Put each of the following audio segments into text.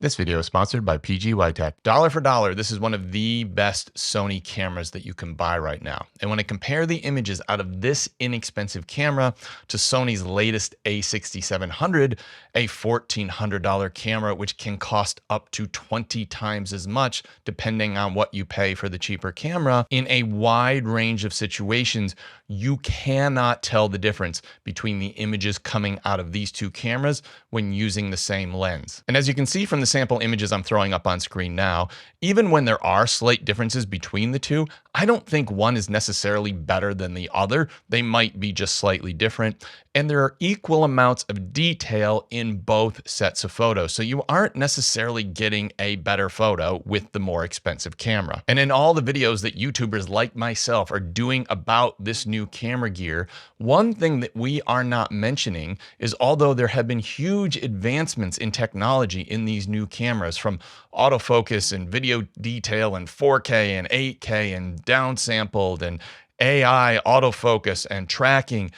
This video is sponsored by PGY Tech. Dollar for dollar, this is one of the best Sony cameras that you can buy right now. And when I compare the images out of this inexpensive camera to Sony's latest a6700, a $1,400 camera, which can cost up to 20 times as much, depending on what you pay for the cheaper camera, in a wide range of situations, you cannot tell the difference between the images coming out of these two cameras when using the same lens. And as you can see from the sample images I'm throwing up on screen now, even when there are slight differences between the two, I don't think one is necessarily better than the other. They might be just slightly different. And there are equal amounts of detail in both sets of photos. So you aren't necessarily getting a better photo with the more expensive camera. And in all the videos that YouTubers like myself are doing about this new camera gear, one thing that we are not mentioning is although there have been huge advancements in technology in these new cameras, from autofocus and video detail and 4K and 8K and downsampled and AI autofocus and tracking,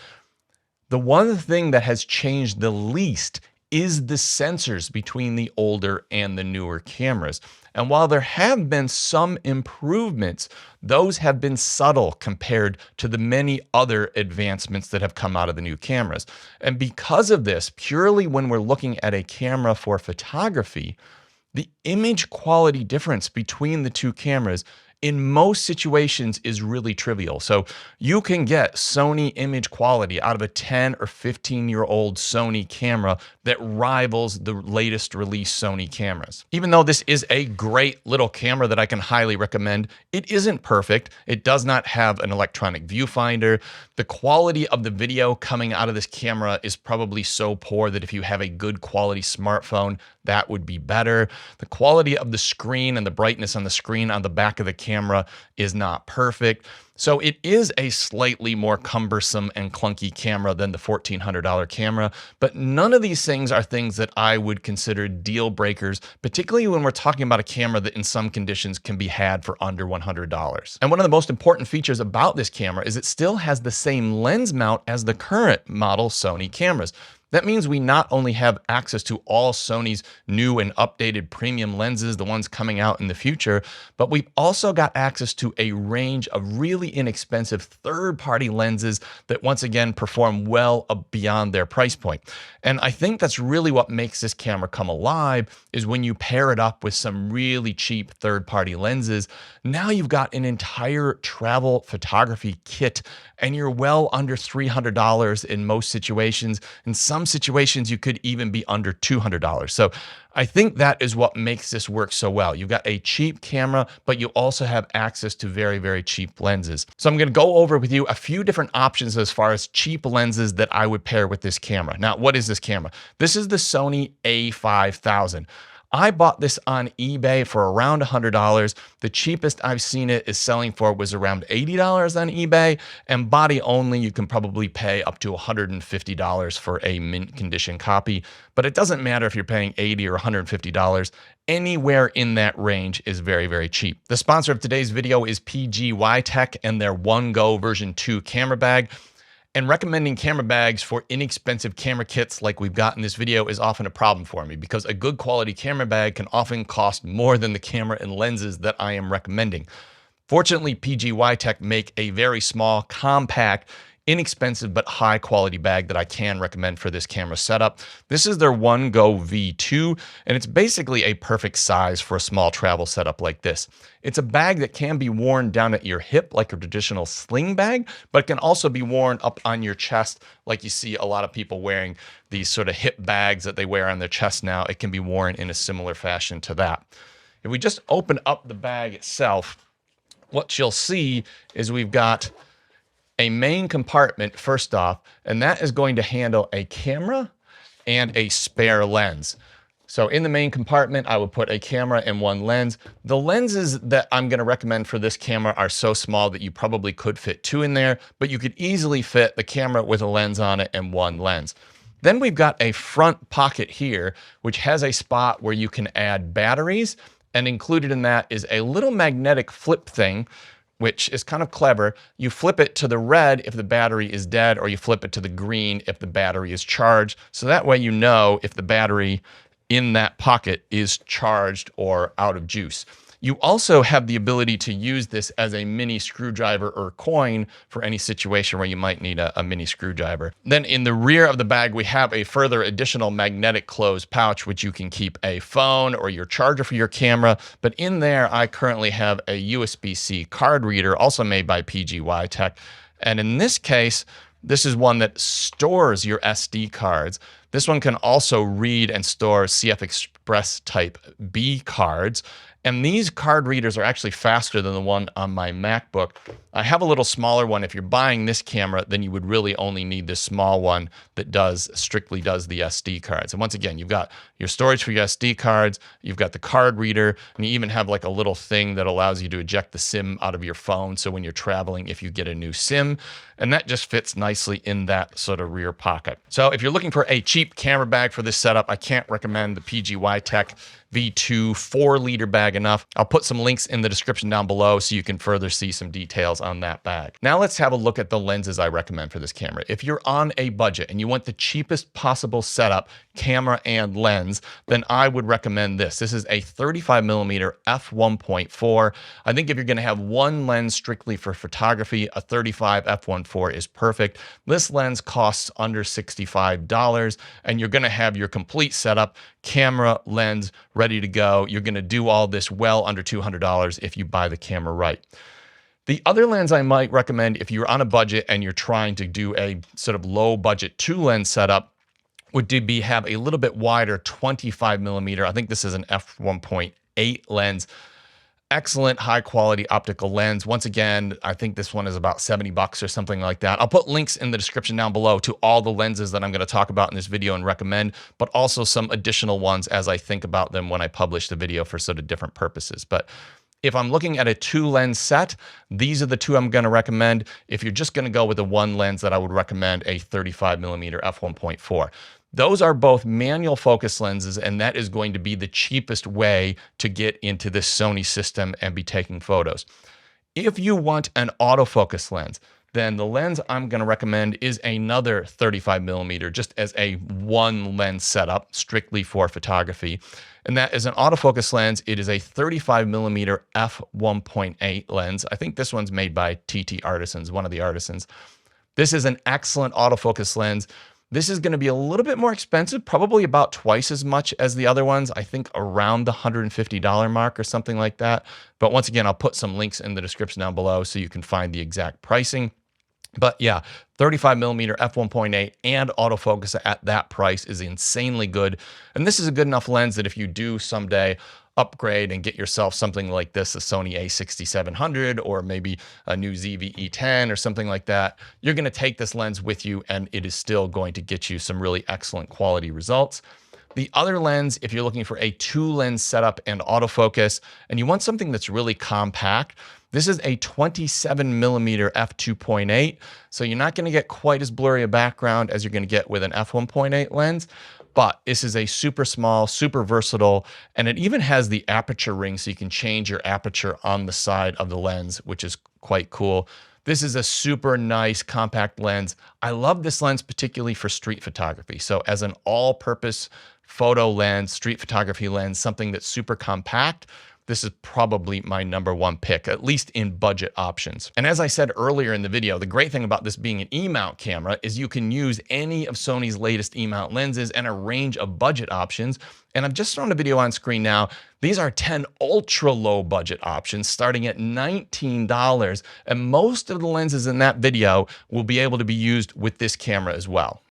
the one thing that has changed the least is the sensors between the older and the newer cameras. And while there have been some improvements, those have been subtle compared to the many other advancements that have come out of the new cameras. And because of this, purely when we're looking at a camera for photography, the image quality difference between the two cameras in most situations is really trivial. So you can get Sony image quality out of a 10 or 15-year-old Sony camera that rivals the latest release Sony cameras. Even though this is a great little camera that I can highly recommend, it isn't perfect. It does not have an electronic viewfinder. The quality of the video coming out of this camera is probably so poor that if you have a good quality smartphone, that would be better. The quality of the screen and the brightness on the screen on the back of the camera is not perfect. So it is a slightly more cumbersome and clunky camera than the $1,400 camera, but none of these things are things that I would consider deal breakers, particularly when we're talking about a camera that in some conditions can be had for under $100. And one of the most important features about this camera is it still has the same lens mount as the current model Sony cameras. That means we not only have access to all Sony's new and updated premium lenses, the ones coming out in the future, but we've also got access to a range of really inexpensive third-party lenses that once again perform well beyond their price point. And I think that's really what makes this camera come alive, is when you pair it up with some really cheap third-party lenses. Now you've got an entire travel photography kit, and you're well under $300 in most situations. In some situations, you could even be under $200. So I think that is what makes this work so well. You've got a cheap camera, but you also have access to very, very cheap lenses. So I'm going to go over with you a few different options as far as cheap lenses that I would pair with this camera. Now, what is this camera? This is the Sony a5000. I bought this on eBay for around $100. The cheapest I've seen it is selling for was around $80 on eBay, and body only, you can probably pay up to $150 for a mint condition copy, but it doesn't matter if you're paying $80 or $150. Anywhere in that range is very, very cheap. The sponsor of today's video is PGY Tech and their One Go version 2 camera bag. And recommending camera bags for inexpensive camera kits like we've got in this video is often a problem for me, because a good quality camera bag can often cost more than the camera and lenses that I am recommending. Fortunately, PGY Tech make a very small, compact, inexpensive but high quality bag that I can recommend for this camera setup. This is their One Go V2, and it's basically a perfect size for a small travel setup like this. It's a bag that can be worn down at your hip like a traditional sling bag, but can also be worn up on your chest like you see a lot of people wearing these sort of hip bags that they wear on their chest now. It can be worn in a similar fashion to that. If we just open up the bag itself, what you'll see is we've got a main compartment first off, and that is going to handle a camera and a spare lens. So in the main compartment, I would put a camera and one lens. The lenses that I'm going to recommend for this camera are so small that you probably could fit two in there, but you could easily fit the camera with a lens on it and one lens. Then we've got a front pocket here, which has a spot where you can add batteries, and included in that is a little magnetic flip thing, which is kind of clever. You flip it to the red if the battery is dead, or you flip it to the green if the battery is charged. So that way you know if the battery in that pocket is charged or out of juice. You also have the ability to use this as a mini screwdriver or coin for any situation where you might need a mini screwdriver. Then in the rear of the bag, we have a further additional magnetic closed pouch, which you can keep a phone or your charger for your camera. But in there, I currently have a USB-C card reader, also made by PGY Tech. And in this case, this is one that stores your SD cards. This one can also read and store CF Express Type B cards. And these card readers are actually faster than the one on my MacBook. I have a little smaller one. If you're buying this camera, then you would really only need this small one that strictly does the SD cards. And once again, you've got your storage for your SD cards, you've got the card reader, and you even have like a little thing that allows you to eject the SIM out of your phone. So when you're traveling, if you get a new SIM, and that just fits nicely in that sort of rear pocket. So if you're looking for a cheap camera bag for this setup, I can't recommend the PGY Tech V2 4-liter bag enough. I'll put some links in the description down below so you can further see some details on that bag. Now let's have a look at the lenses I recommend for this camera. If you're on a budget and you want the cheapest possible setup, camera and lens, then I would recommend this. This is a 35mm f1.4. I think if you're going to have one lens strictly for photography, a 35 f1.4 is perfect. This lens costs under $65, and you're going to have your complete setup, camera, lens, ready to go. You're going to do all this well under $200 if you buy the camera right. The other lens I might recommend if you're on a budget and you're trying to do a sort of low budget 2-lens setup would be have a little bit wider 25mm. I think this is an f1.8 lens. Excellent high quality optical lens. Once again, I think this one is about $70 or something like that. I'll put links in the description down below to all the lenses that I'm going to talk about in this video and recommend, but also some additional ones as I think about them when I publish the video for sort of different purposes. But if I'm looking at a 2-lens set, these are the two I'm going to recommend. If you're just going to go with the one lens, that I would recommend a 35mm f1.4. Those are both manual focus lenses, and that is going to be the cheapest way to get into this Sony system and be taking photos. If you want an autofocus lens, then the lens I'm going to recommend is another 35mm, just as a one lens setup strictly for photography. And that is an autofocus lens. It is a 35mm f1.8 lens. I think this one's made by TT Artisans, one of the artisans. This is an excellent autofocus lens. This is going to be a little bit more expensive, probably about twice as much as the other ones. I think around the $150 mark or something like that. But once again, I'll put some links in the description down below so you can find the exact pricing. But yeah, 35mm f1.8 and autofocus at that price is insanely good. And this is a good enough lens that if you do someday upgrade and get yourself something like this, a Sony a6700 or maybe a new ZV-E10 or something like that, you're going to take this lens with you and it is still going to get you some really excellent quality results. The other lens, if you're looking for a 2-lens setup and autofocus, and you want something that's really compact, this is a 27mm f2.8. So you're not going to get quite as blurry a background as you're going to get with an f1.8 lens, but this is a super small, super versatile, and it even has the aperture ring so you can change your aperture on the side of the lens, which is quite cool. This is a super nice compact lens. I love this lens particularly for street photography. So as an all-purpose photo lens, street photography lens, something that's super compact, this is probably my #1 pick, at least in budget options. And as I said earlier in the video, the great thing about this being an E-mount camera is you can use any of Sony's latest E-mount lenses and a range of budget options. And I've just thrown a video on screen now. These are 10 ultra low budget options starting at $19. And most of the lenses in that video will be able to be used with this camera as well.